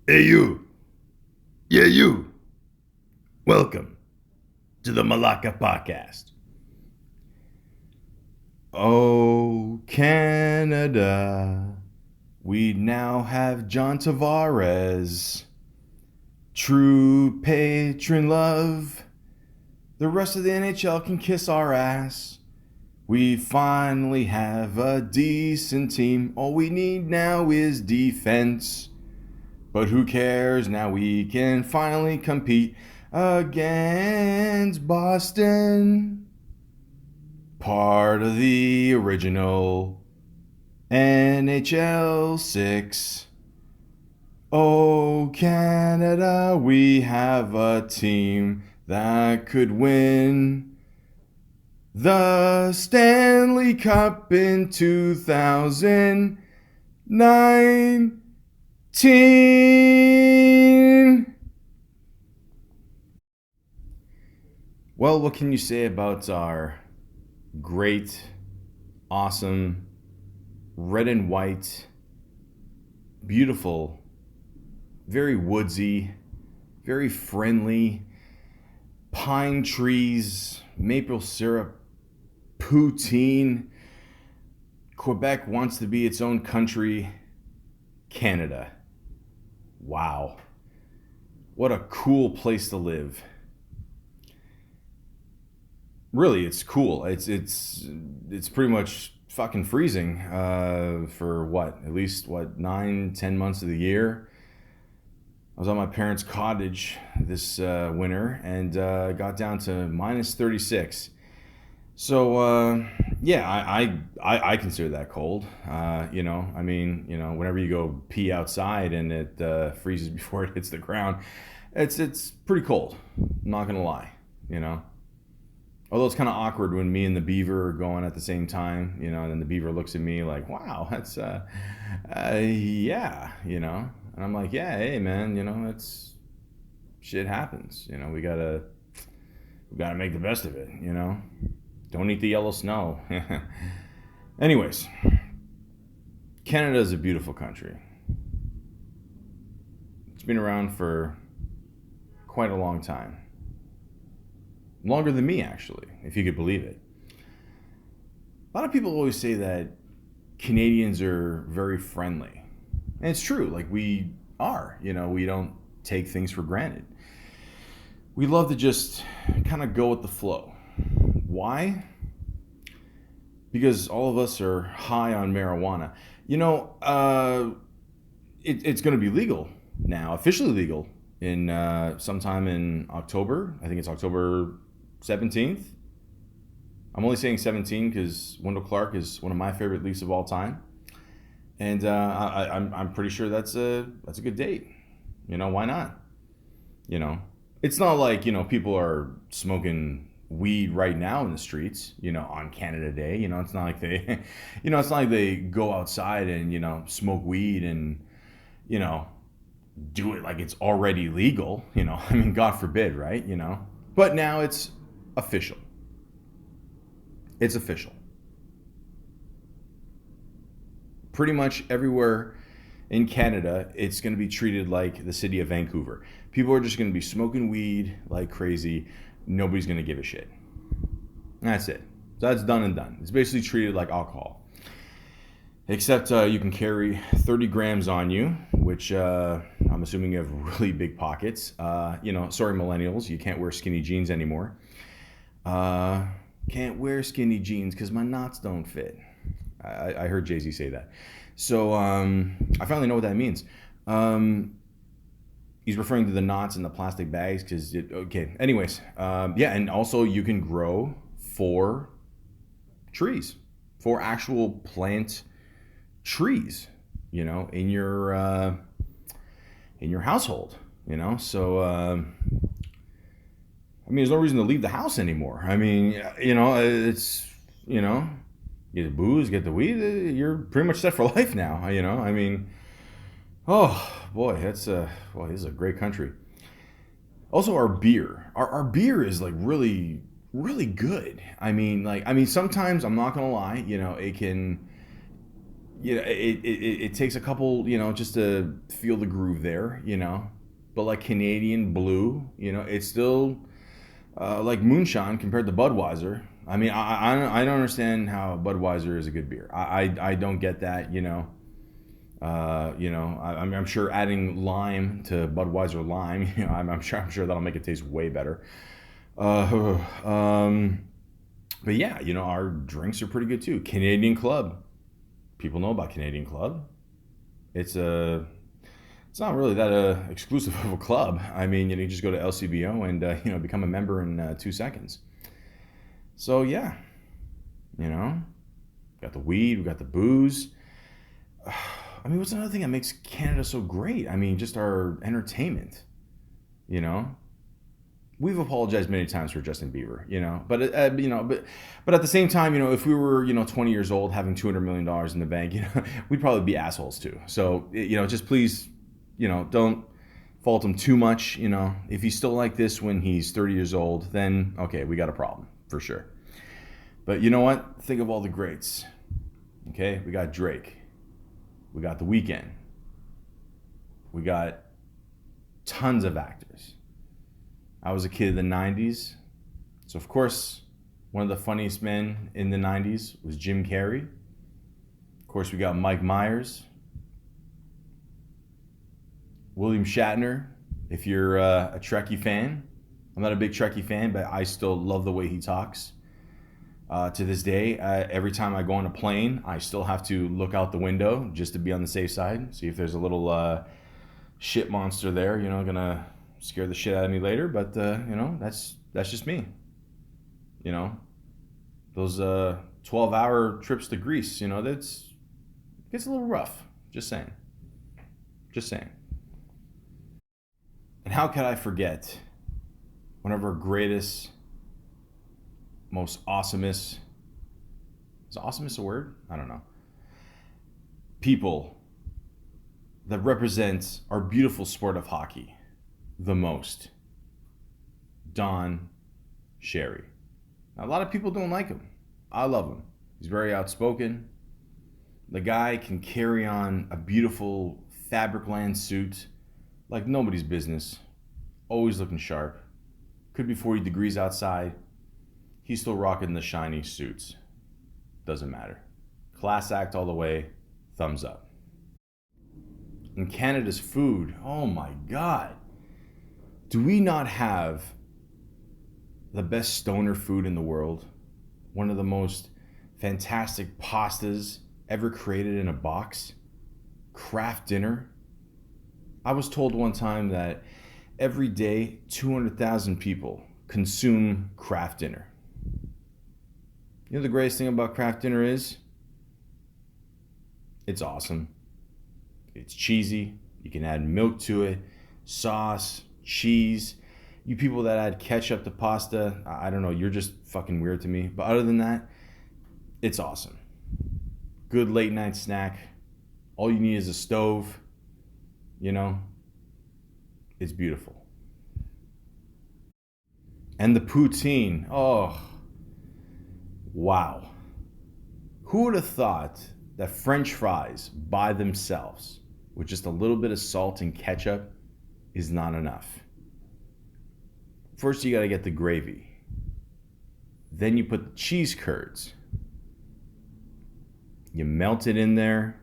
Hey, you. Yeah, you. Welcome to the Malaka podcast. Oh, Canada. We now have John Tavares. True patron love. The rest of the NHL can kiss our ass. We finally have a decent team. All we need now is defense. But who cares? Now we can finally compete against Boston. Part of the original NHL 6. Oh, Canada, we have a team that could win the Stanley Cup in 2019. Well, what can you say about our great, awesome, red and white, beautiful, very woodsy, very friendly, pine trees, maple syrup, poutine. Quebec wants to be its own country. Canada. Wow. What a cool place to live. Really, it's cool. It's pretty much fucking freezing for what, at least what, 9, 10 months of the year. I was on my parents' cottage this winter and got down to minus 36. So yeah, I consider that cold. Whenever you go pee outside and it freezes before it hits the ground, it's pretty cold. I'm not gonna lie, you know. Although it's kind of awkward when me and the beaver are going at the same time, and then the beaver looks at me like, "Wow, that's yeah," and I'm like, "Yeah, hey man, it's shit happens, we gotta make the best of it. Don't eat the yellow snow." Anyways, Canada is a beautiful country. It's been around for quite a long time. Longer than me, actually, if you could believe it. A lot of people always say that Canadians are very friendly. And it's true, like we are, we don't take things for granted. We love to just kind of go with the flow. Why? Because all of us are high on marijuana. It's going to be legal now, officially legal, in sometime in October. I think it's October 17th. I'm only saying 17 because Wendell Clark is one of my favorite Leafs of all time, and I'm pretty sure that's a good date. Why not? You know, it's not like people are smoking weed right now in the streets. On Canada Day. It's not like they, it's not like they go outside and smoke weed and you know do it like it's already legal. I mean, God forbid, right? But now it's official. It's official. Pretty much everywhere in Canada, it's going to be treated like the city of Vancouver. People are just going to be smoking weed like crazy. Nobody's going to give a shit. That's it. So that's done and done. It's basically treated like alcohol. Except you can carry 30 grams on you, which I'm assuming you have really big pockets. Sorry, millennials, you can't wear skinny jeans anymore. Can't wear skinny jeans because my knots don't fit. I heard Jay-Z say that. So I finally know what that means. He's referring to the knots in the plastic bags because, okay. Anyways, yeah, and also you can grow 4 trees, 4 actual plant trees, in your household. So I mean, there's no reason to leave the house anymore. I mean, it's get the booze, get the weed, you're pretty much set for life now. I mean, oh boy, this is a great country. Also, our beer, our beer is like really, really good. I mean, sometimes I'm not gonna lie, it can it takes a couple, just to feel the groove there, But like Canadian blue, it's still like moonshine compared to Budweiser. I mean, I don't understand how Budweiser is a good beer. I don't get that, I'm sure adding lime to Budweiser lime, I'm sure that'll make it taste way better. Uh, um, but yeah, our drinks are pretty good too. Canadian Club. People know about Canadian Club. It's a it's not really that exclusive of a club. I mean, you just go to LCBO and become a member in 2 seconds. So yeah, you know, got the weed, we got the booze. I mean, what's another thing that makes Canada so great? I mean, just our entertainment. You know, we've apologized many times for Justin Bieber. But at the same time, if we were 20 years old having $200 million in the bank, we'd probably be assholes too. So just please, don't fault him too much. If he's still like this when he's 30 years old, then okay, we got a problem for sure. But you know what? Think of all the greats. Okay, we got Drake. We got The Weeknd. We got tons of actors. I was a kid in the 90s. So, of course, one of the funniest men in the 90s was Jim Carrey. Of course, we got Mike Myers. William Shatner, if you're a Trekkie fan. I'm not a big Trekkie fan, but I still love the way he talks. To this day, every time I go on a plane, I still have to look out the window just to be on the safe side. See if there's a little shit monster there, gonna scare the shit out of me later. But that's just me. Those 12-hour trips to Greece, that's gets a little rough. Just saying. And how could I forget one of our greatest, most awesomest, is awesomest a word? I don't know. People that represent our beautiful sport of hockey the most. Don Cherry. Now, a lot of people don't like him. I love him. He's very outspoken. The guy can carry on a beautiful Fabricland suit like nobody's business. Always looking sharp. Could be 40 degrees outside. He's still rocking the shiny suits. Doesn't matter. Class act all the way. Thumbs up. And Canada's food. Oh my God. Do we not have the best stoner food in the world? One of the most fantastic pastas ever created in a box? Craft dinner? I was told one time that every day 200,000 people consume craft dinner. You know the greatest thing about craft dinner is? It's awesome. It's cheesy. You can add milk to it, sauce, cheese. You people that add ketchup to pasta, I don't know, you're just fucking weird to me. But other than that, it's awesome. Good late night snack. All you need is a stove. It's beautiful. And the poutine. Oh, wow. Who would have thought that French fries by themselves with just a little bit of salt and ketchup is not enough? First, you got to get the gravy. Then you put the cheese curds. You melt it in there.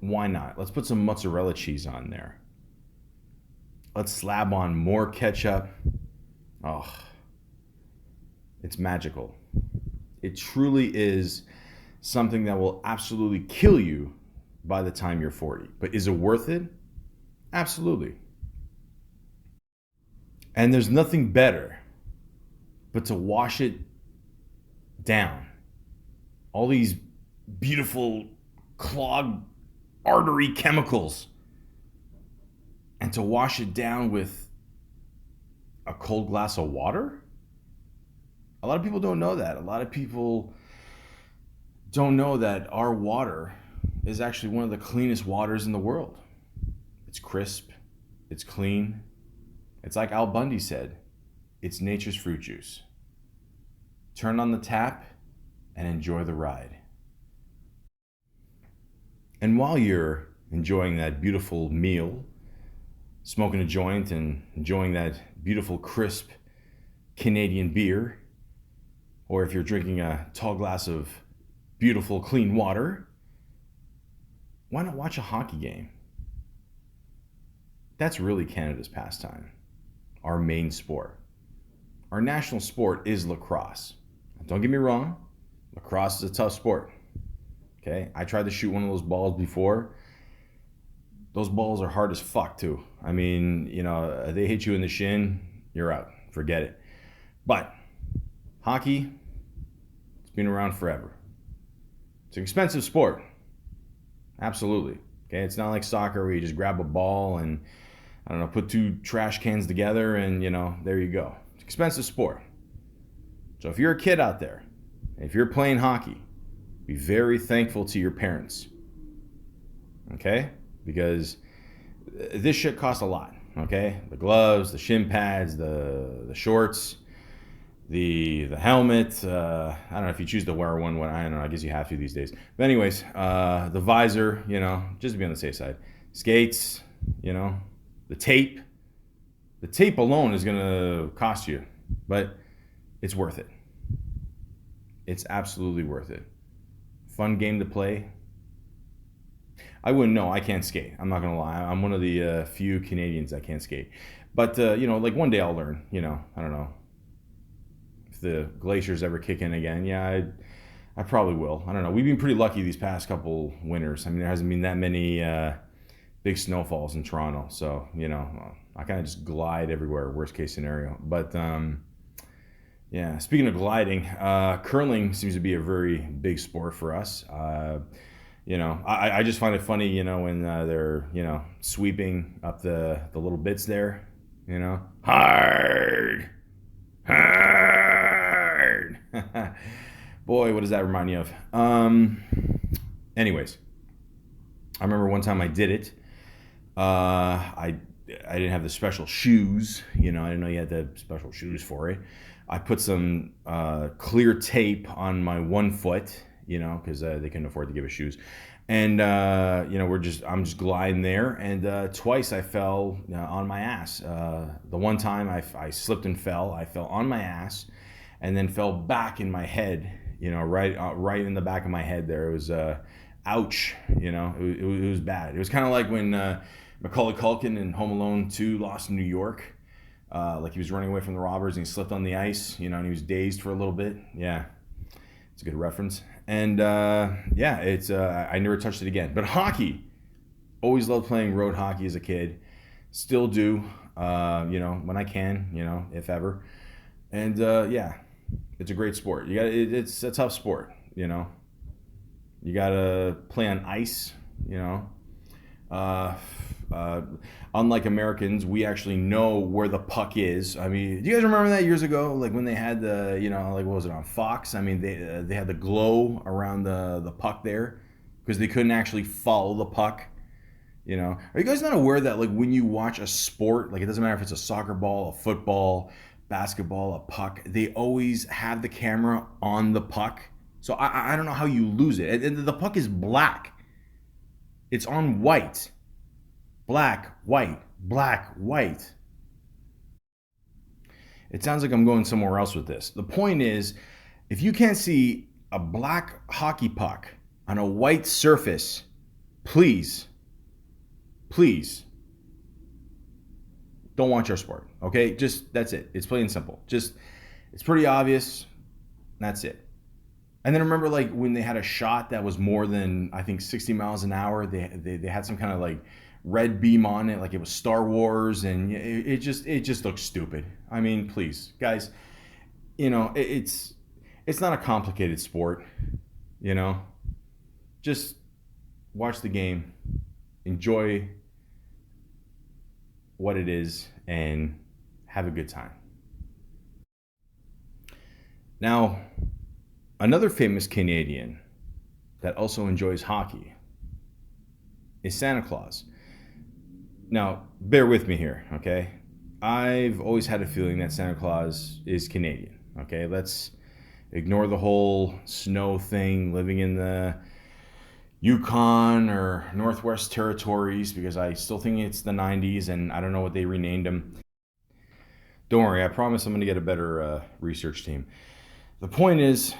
Why not? Let's put some mozzarella cheese on there. Let's slab on more ketchup. Oh, it's magical. It truly is something that will absolutely kill you by the time you're 40. But is it worth it? Absolutely. And there's nothing better but to wash it down. All these beautiful clogged artery chemicals. And to wash it down with a cold glass of water? A lot of people don't know that. A lot of people don't know that our water is actually one of the cleanest waters in the world. It's crisp. It's clean. It's like Al Bundy said, it's nature's fruit juice. Turn on the tap and enjoy the ride. And while you're enjoying that beautiful meal, smoking a joint and enjoying that beautiful crisp Canadian beer, or if you're drinking a tall glass of beautiful clean water, why not watch a hockey game? That's really Canada's pastime, our main sport. Our national sport is lacrosse. Don't get me wrong, lacrosse is a tough sport. Okay, I tried to shoot one of those balls before. Those balls are hard as fuck too. I mean, they hit you in the shin, you're out. Forget it. But hockey, it's been around forever. It's an expensive sport. Absolutely. Okay, it's not like soccer where you just grab a ball and put two trash cans together and there you go. It's an expensive sport. So if you're a kid out there, if you're playing hockey, be very thankful to your parents. Okay? Because this shit costs a lot. Okay? The gloves, the shin pads, the shorts, the helmet. I don't know if you choose to wear one. I don't know. I guess you have to these days. But anyways, the visor. Just to be on the safe side. Skates. The tape. The tape alone is gonna cost you, but it's worth it. It's absolutely worth it. Fun game to play. I wouldn't know. I can't skate. I'm not gonna lie. I'm one of the few Canadians that can't skate. But like one day I'll learn. I don't know if the glaciers ever kick in again. Yeah, I probably will. I don't know. We've been pretty lucky these past couple winters. I mean, there hasn't been that many big snowfalls in Toronto, so I kind of just glide everywhere. Worst case scenario. But yeah. Speaking of gliding, curling seems to be a very big sport for us. I just find it funny, when they're, sweeping up the little bits there, hard. Boy, what does that remind you of? Anyways, I remember one time I did it. I didn't have the special shoes, I didn't know you had the special shoes for it. I put some clear tape on my one foot, because they couldn't afford to give us shoes. And I'm just gliding there, and twice I fell on my ass. The one time I slipped and fell. I fell on my ass, and then fell back in my head. Right in the back of my head there. It was ouch. It was bad. It was kind of like when Macaulay Culkin in Home Alone 2 Lost in New York. Like he was running away from the robbers and he slipped on the ice, and he was dazed for a little bit. Yeah, it's a good reference. And it's I never touched it again. But hockey, always loved playing road hockey as a kid. Still do, when I can, if ever. And it's a great sport. It's a tough sport. You gotta play on ice. Unlike Americans, we actually know where the puck is. I mean, do you guys remember that years ago? Like when they had the, what was it on Fox? I mean, they had the glow around the puck there because they couldn't actually follow the puck. Are you guys not aware that like when you watch a sport, like it doesn't matter if it's a soccer ball, a football, basketball, a puck, they always have the camera on the puck. So I don't know how you lose it. And the puck is black. It's on white. Black, white, black, white. It sounds like I'm going somewhere else with this. The point is, if you can't see a black hockey puck on a white surface, please don't watch our sport. Okay? Just, that's it. It's plain and simple. Just, it's pretty obvious. That's it. And then remember, like when they had a shot that was more than I think 60 miles an hour, they had some kind of like red beam on it, like it was Star Wars, and it just looks stupid. I mean, please, guys, it's not a complicated sport, Just watch the game, enjoy what it is, and have a good time. Now, another famous Canadian that also enjoys hockey is Santa Claus. Now, bear with me here, okay? I've always had a feeling that Santa Claus is Canadian, okay? Let's ignore the whole snow thing, living in the Yukon or Northwest Territories, because I still think it's the 90s and I don't know what they renamed them. Don't worry, I promise I'm going to get a better research team. The point is,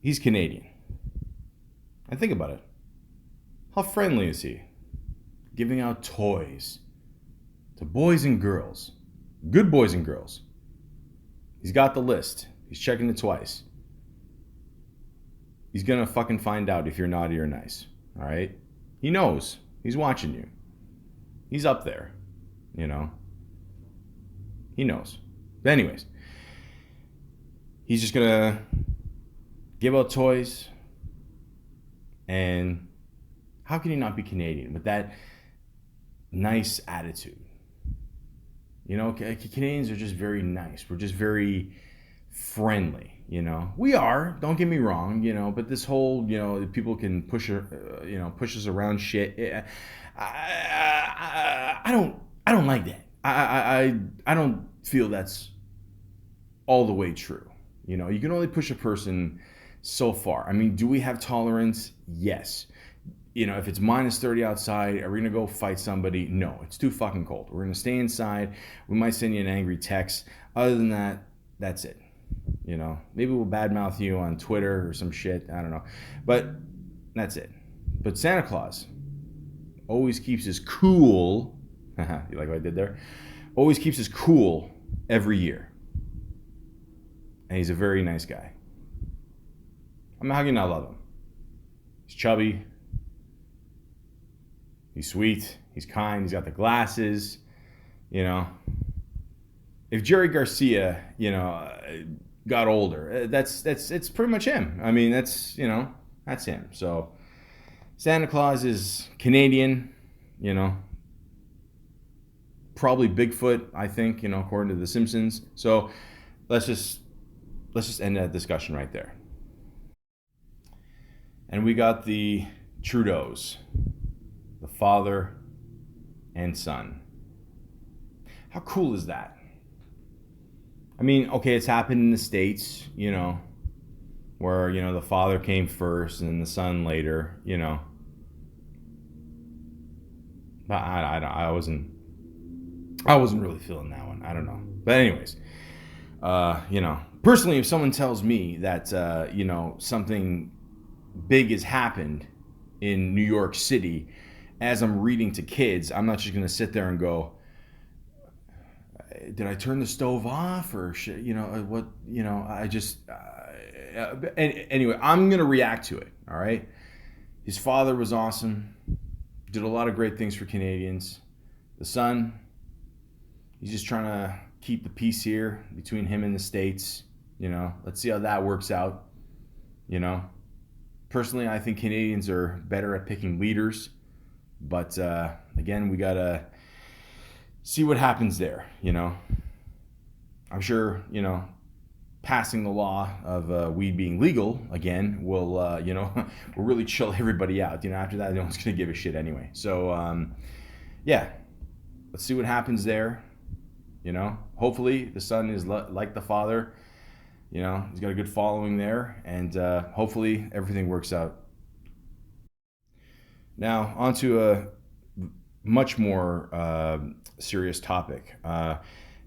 he's Canadian. And think about it. How friendly is he? Giving out toys to boys and girls. Good boys and girls. He's got the list. He's checking it twice. He's gonna fucking find out if you're naughty or nice. Alright? He knows. He's watching you. He's up there. You know? He knows. But anyways, he's just gonna give out toys. And how can he not be Canadian with that nice attitude? You know, Canadians are just very nice. We're just very friendly, you know. We are, don't get me wrong, you know, but this whole, you know, people can push us around shit. I don't like that. I don't feel that's all the way true. You know, you can only push a person so far. I mean, do we have tolerance? Yes. You know, if it's minus 30 outside, are we going to go fight somebody? No, it's too fucking cold. We're going to stay inside. We might send you an angry text. Other than that, that's it. You know, maybe we'll badmouth you on Twitter or some shit. I don't know. But that's it. But Santa Claus always keeps his cool. You like what I did there? Always keeps his cool every year. And he's a very nice guy. I mean, how can you not love him? He's chubby. He's sweet. He's kind. He's got the glasses. You know, if Jerry Garcia, you know, got older, it's pretty much him. I mean, that's him. So Santa Claus is Canadian. You know, probably Bigfoot. I think, you know, according to The Simpsons. So let's just end that discussion right there. And we got the Trudeaus, the father and son. How cool is that? I mean, okay, it's happened in the States, you know, where, you know, the father came first and the son later, you know. But I wasn't really feeling that one. I don't know. But anyways, you know, personally, if someone tells me that, you know, something big has happened in New York City as I'm reading to kids, I'm not just going to sit there and go, did I turn the stove off or shit? You know, what, you know, I just, anyway, I'm going to react to it. All right. His father was awesome. Did a lot of great things for Canadians. The son, he's just trying to keep the peace here between him and the States. You know, let's see how that works out. You know, personally, I think Canadians are better at picking leaders. But again, we got to see what happens there, you know. I'm sure, you know, passing the law of weed being legal again will, you know, will really chill everybody out. You know, after that, no one's going to give a shit anyway. So, yeah, let's see what happens there. You know, hopefully the son is like the father. You know, he's got a good following there. And hopefully everything works out. Now, on to a much more serious topic.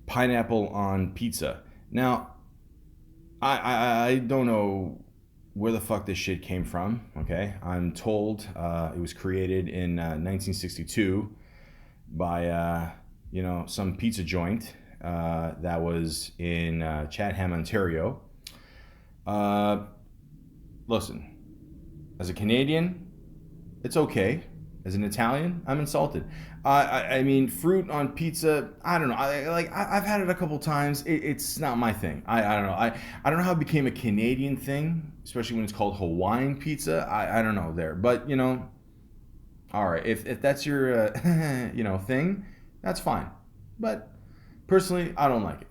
Pineapple on pizza. Now, I don't know where the fuck this shit came from, okay? I'm told it was created in 1962 by, you know, some pizza joint that was in Chatham, Ontario. Listen, as a Canadian, it's okay. As an Italian, I'm insulted. I mean, fruit on pizza, I don't know. I've had it a couple times. It's not my thing. I don't know. I don't know how it became a Canadian thing, especially when it's called Hawaiian pizza. I don't know there. But, you know, all right. If that's your, you know, thing, that's fine. But personally, I don't like it.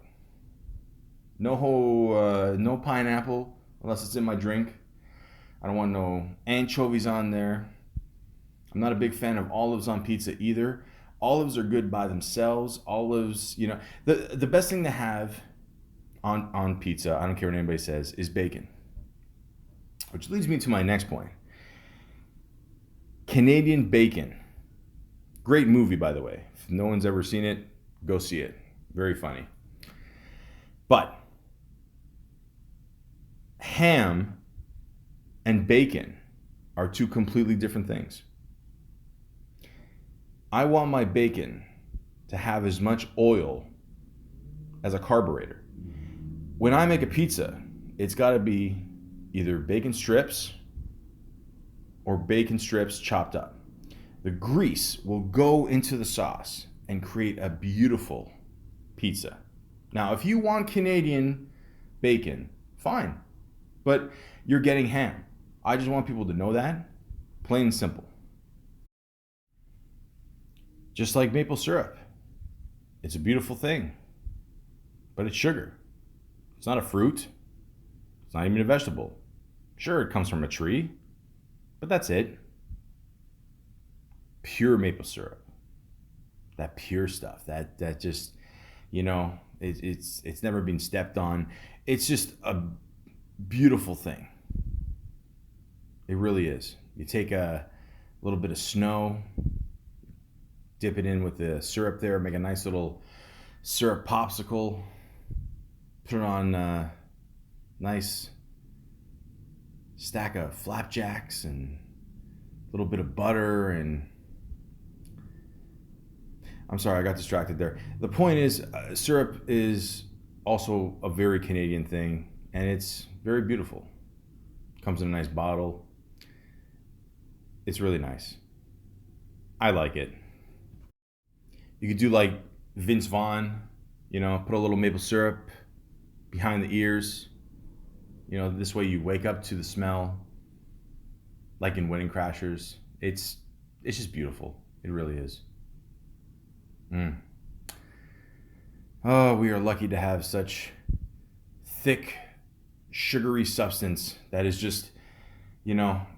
No pineapple unless it's in my drink. I don't want no anchovies on there. I'm not a big fan of olives on pizza either. Olives are good by themselves. Olives, you know, the best thing to have on pizza, I don't care what anybody says, is bacon. Which leads me to my next point. Canadian Bacon. Great movie, by the way. If no one's ever seen it, go see it. Very funny. But ham and bacon are two completely different things. I want my bacon to have as much oil as a carburetor. When I make a pizza, it's got to be either bacon strips or bacon strips chopped up. The grease will go into the sauce and create a beautiful pizza. Now, if you want Canadian bacon, fine, but you're getting ham. I just want people to know that, plain and simple. Just like maple syrup. It's a beautiful thing, but it's sugar. It's not a fruit. It's not even a vegetable. Sure, it comes from a tree, but that's it. Pure maple syrup. That pure stuff. That just, it's never been stepped on. It's just a beautiful thing. It really is. You take a little bit of snow, dip it in with the syrup there, make a nice little syrup popsicle, put it on a nice stack of flapjacks and a little bit of butter and... I'm sorry, I got distracted there. The point is, syrup is also a very Canadian thing, and it's very beautiful. Comes in a nice bottle. It's really nice. I like it. You could do like Vince Vaughn, put a little maple syrup behind the ears. This way you wake up to the smell, like in Wedding Crashers. It's just beautiful. It really is. Oh, we are lucky to have such thick, sugary substance that is just,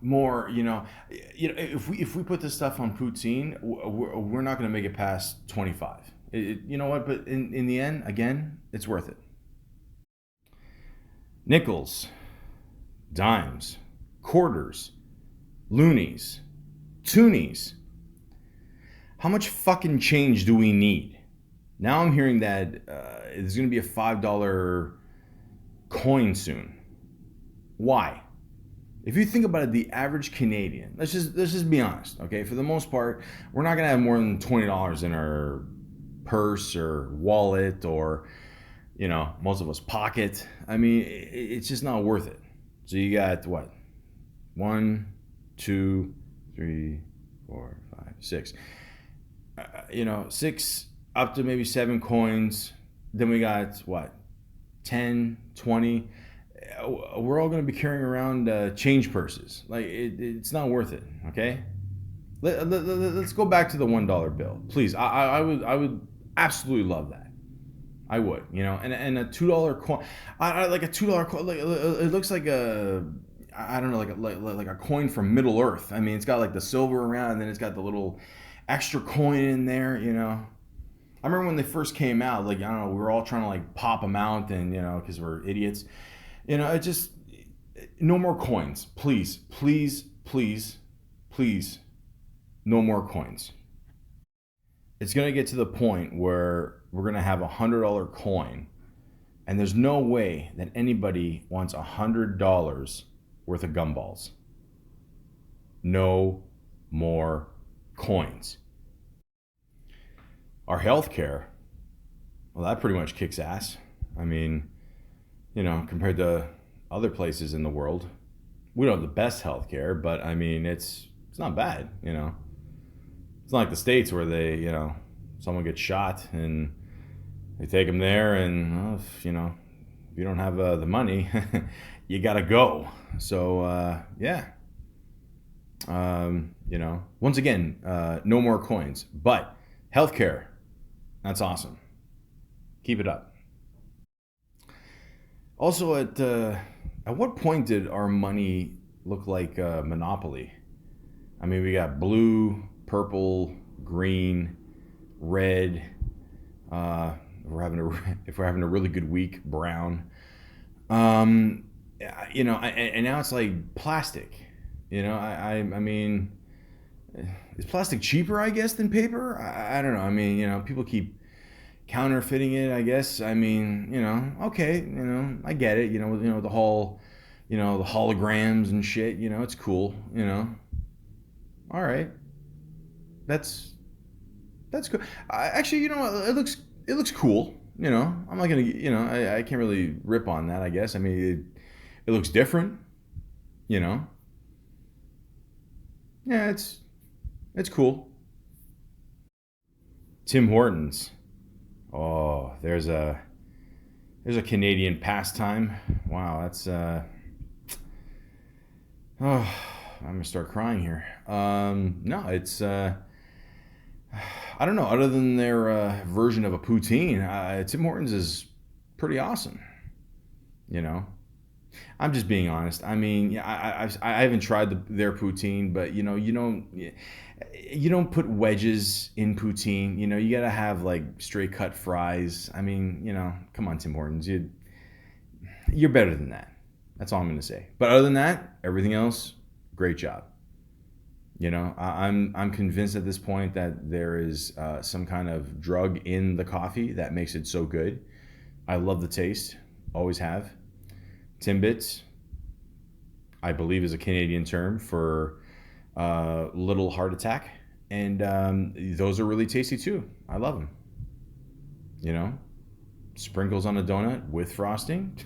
more, if we put this stuff on poutine, we're not going to make it past 25. You know what? But in the end, again, it's worth it. Nickels, dimes, quarters, loonies, toonies. How much fucking change do we need? Now I'm hearing that there's going to be a $5 coin soon. Why? If you think about it, the average Canadian, let's just be honest, okay? For the most part, we're not going to have more than $20 in our purse or wallet or, most of us pocket. I mean, it's just not worth it. So you got what? 1, 2, 3, 4, 5, 6. 6 up to maybe 7 coins. Then we got what? 10, 20. We're all going to be carrying around change purses. Like it's not worth it. Okay. Let's go back to the $1 bill, please. I would absolutely love that. I would, and a $2 coin. I like a $2 coin. It looks like I don't know, like a coin from Middle Earth. I mean, it's got like the silver around, and then it's got the little extra coin in there. I remember when they first came out, like, I don't know, we were all trying to like pop them out, and because we're idiots. It just, no more coins, please, please, please, please, no more coins. It's gonna get to the point where we're gonna have a $100 coin, and there's no way that anybody wants $100 worth of gumballs. No more coins. Our healthcare, well, that pretty much kicks ass. I mean, compared to other places in the world, we don't have the best healthcare, but I mean, it's not bad. It's not like the States where they, someone gets shot and they take them there, and if you don't have the money, you gotta go. So yeah. Once again, no more coins, but healthcare, that's awesome. Keep it up. Also, at what point did our money look like Monopoly? I mean, we got blue, purple, green, red. If we're having a really good week, brown. And now it's like plastic. I mean, Is plastic cheaper, I guess, than paper? I don't know. I mean, people keep counterfeiting it, I guess. I mean, okay, I get it. The whole, the holograms and shit. It's cool. All right, that's that's cool. Actually, it looks cool. I'm not gonna, I can't really rip on that. I guess. I mean, it looks different. You know, yeah, it's cool. Tim Hortons. Oh, there's a Canadian pastime. Wow, that's oh, I'm gonna start crying here. No, it's I don't know. Other than their version of a poutine, Tim Hortons is pretty awesome. You know, I'm just being honest. I mean, yeah, I haven't tried their poutine, but you don't put wedges in poutine. You gotta have like straight cut fries. I mean, come on, Tim Hortons, you're better than that. That's all I'm gonna say. But other than that, everything else, great job. I'm convinced at this point that there is some kind of drug in the coffee that makes it so good. I love the taste, always have. Timbits, I believe, is a Canadian term for little heart attack, and those are really tasty too. I love them. You know, Sprinkles on a donut with frosting.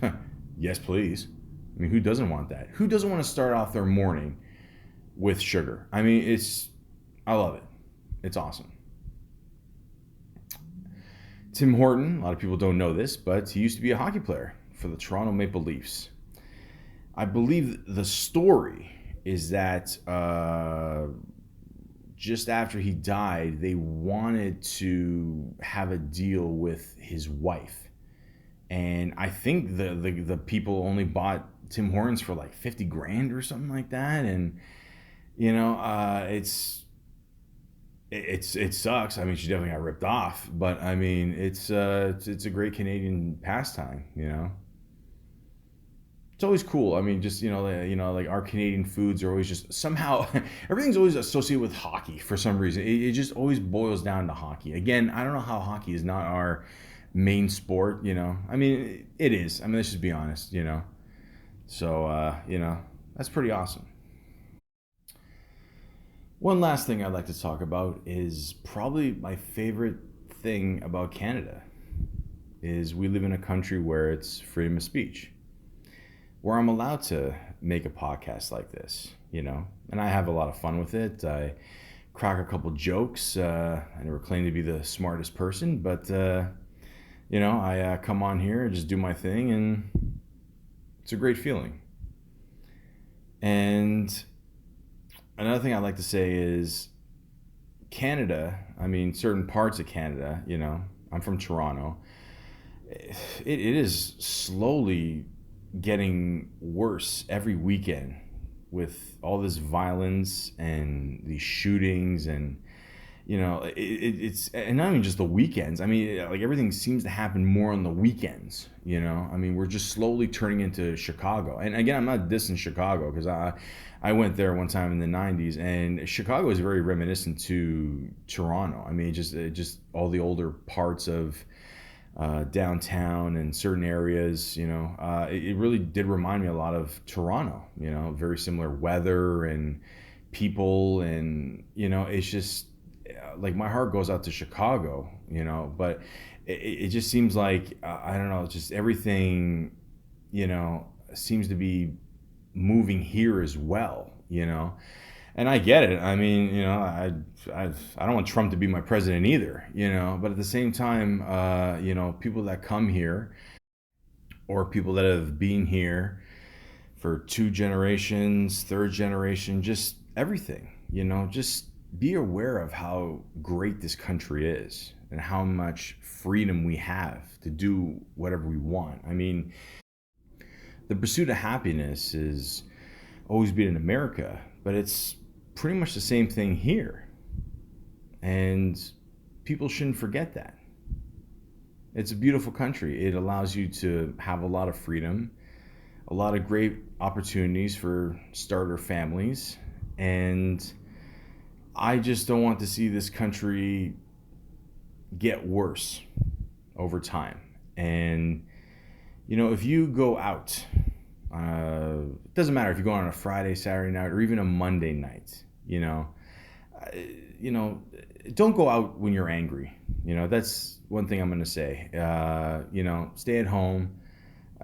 Yes, please. I mean, who doesn't want that? Who doesn't want to start off their morning with sugar? I mean, I love it. It's awesome. Tim Horton, a lot of people don't know this, but he used to be a hockey player for the Toronto Maple Leafs. I believe the story is that just after he died, they wanted to have a deal with his wife. And I think the people only bought Tim Hortons for like 50 grand or something like that. And, it sucks. I mean, she definitely got ripped off, but I mean, it's a great Canadian pastime. It's always cool. I mean, just like our Canadian foods are always just somehow everything's always associated with hockey for some reason. It just always boils down to hockey. Again, I don't know how hockey is not our main sport. I mean, it is. I mean, let's just be honest. So that's pretty awesome. One last thing I'd like to talk about is probably my favorite thing about Canada is we live in a country where it's freedom of speech, where I'm allowed to make a podcast like this, and I have a lot of fun with it. I crack a couple jokes. I never claim to be the smartest person, but I come on here and just do my thing, and it's a great feeling. And another thing I'd like to say is Canada. I mean, certain parts of Canada. I'm from Toronto. It is slowly getting worse every weekend with all this violence and these shootings, and it's and not even just the weekends. I mean, like everything seems to happen more on the weekends. I mean, we're just slowly turning into Chicago. And again, I'm not dissing Chicago because I went there one time in the '90s, and Chicago is very reminiscent to Toronto. I mean, just all the older parts of downtown and certain areas, it really did remind me a lot of Toronto. Very similar weather and people, and it's just like my heart goes out to Chicago. But it just seems like I don't know, just everything, seems to be moving here as well. And I get it. I mean, I don't want Trump to be my president either, but at the same time, people that come here or people that have been here for two generations, third generation, just everything, just be aware of how great this country is and how much freedom we have to do whatever we want. I mean, the pursuit of happiness is always been in America, but it's pretty much the same thing here. And people shouldn't forget that. It's a beautiful country. It allows you to have a lot of freedom, a lot of great opportunities for starter families, and I just don't want to see this country get worse over time. And, if you go out, it doesn't matter if you go on a Friday, Saturday night, or even a Monday night, uh, you know, don't go out when you're angry. That's one thing I'm going to say. Stay at home,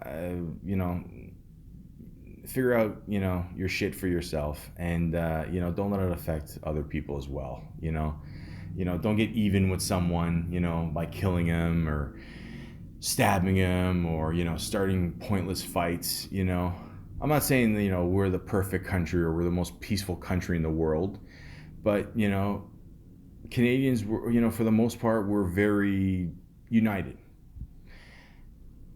uh, you know, figure out, your shit for yourself, and, don't let it affect other people as well. Don't get even with someone, by killing them or stabbing him, or starting pointless fights. I'm not saying that we're the perfect country or we're the most peaceful country in the world, but Canadians were, for the most part, we're very united.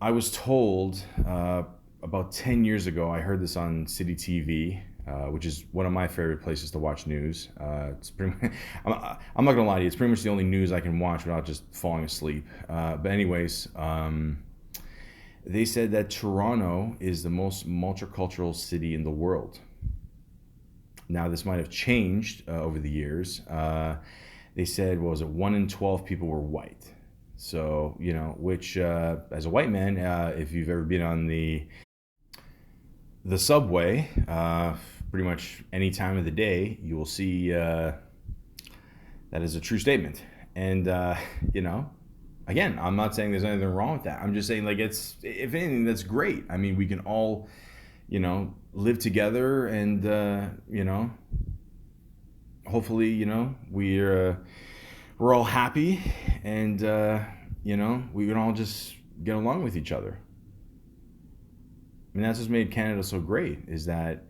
I was told about 10 years ago, I heard this on City TV, which is one of my favorite places to watch news. It's pretty much, I'm not gonna lie to you, it's pretty much the only news I can watch without just falling asleep. But anyways, they said that Toronto is the most multicultural city in the world. Now, this might have changed over the years. They said, what was it, 1 in 12 people were white. So, which, as a white man, if you've ever been on the subway, pretty much any time of the day, you will see that is a true statement. And, again, I'm not saying there's anything wrong with that. I'm just saying, like, it's, if anything, that's great. I mean, we can all, live together, and, hopefully, we're all happy, and, we can all just get along with each other. I mean, that's what's made Canada so great, is that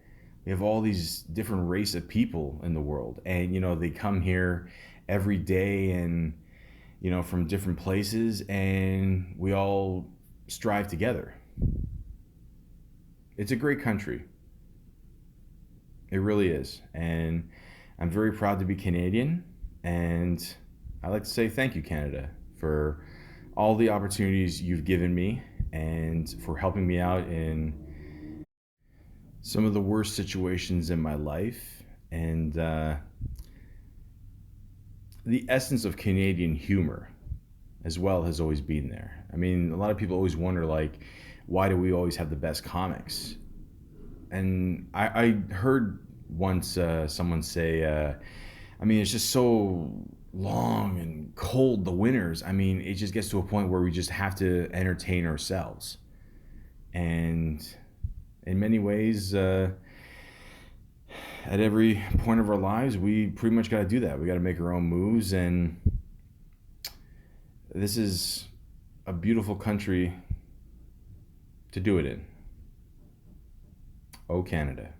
we have all these different race of people in the world, and they come here every day, and from different places, and we all strive together. It's a great country. It really is, and I'm very proud to be Canadian, and I'd like to say thank you, Canada, for all the opportunities you've given me, and for helping me out in some of the worst situations in my life. And the essence of Canadian humor as well has always been there. I mean, a lot of people always wonder, like, why do we always have the best comics? And I heard once someone say, I mean, it's just so long and cold, the winters. I mean, it just gets to a point where we just have to entertain ourselves. And in many ways, at every point of our lives, we pretty much got to do that. We got to make our own moves, and this is a beautiful country to do it in. Oh, Canada.